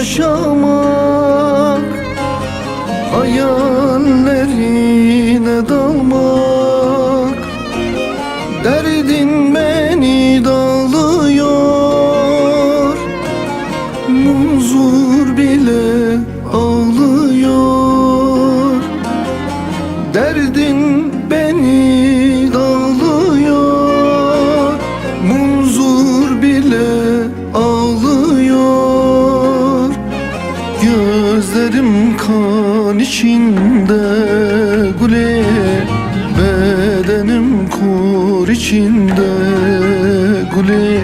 yaşamak, hayallerine dalmak. Derdin beni dağlıyor, muzur bile ağlıyor. Derdin beni dağlıyor, muzur bile ağlıyor. Gözlerim kan içinde güle, bedenim kur içinde güle.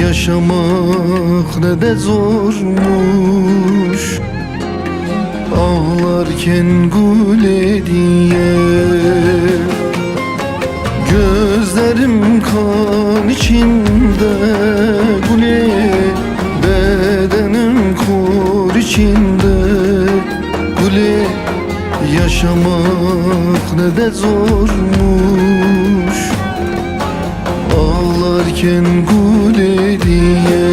Yaşamak ne de zormuş, ağlarken güle diye. Gözlerim kan içinde güle, bedenim kur içinde güle. Yaşamak ne de zormuş, ağlarken güle diye.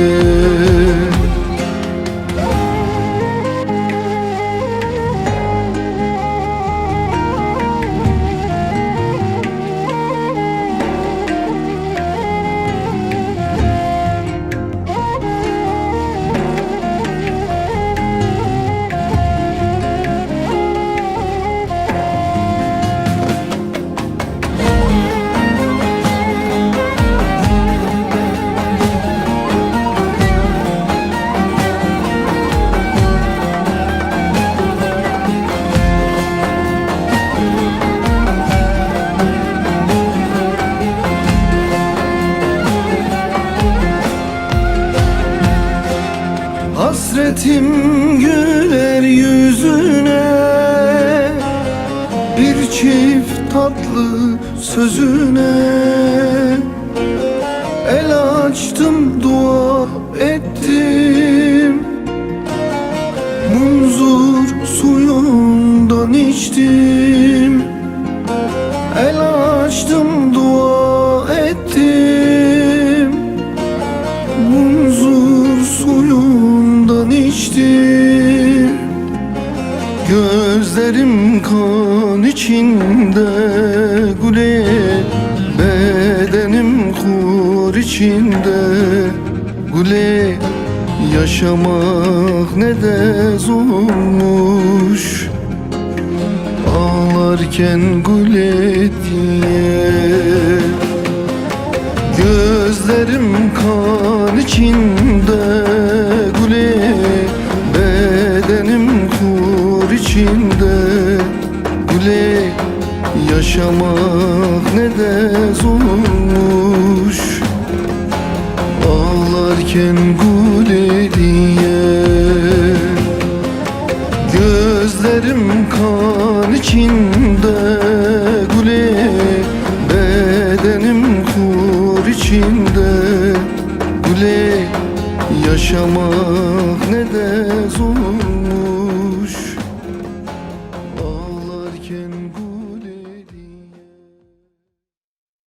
Hasretim güler yüzüne, bir çift tatlı sözüne. El açtım, dua ettim, munzur suyundan içtim. El açtım, dua ettim, munzur suyundan içtim. Gözlerim kan içinde güle, bedenim kur içinde güle. Yaşamak ne de zormuş, ağlarken güle diye. Gözlerim kan içinde güle, bedenim kur içinde güle. Yaşamak ne de zormuş, ağlarken güle diye. Gözlerim kan içinde güle, bedenim kur içinde güle. Yaşamak ne de zor.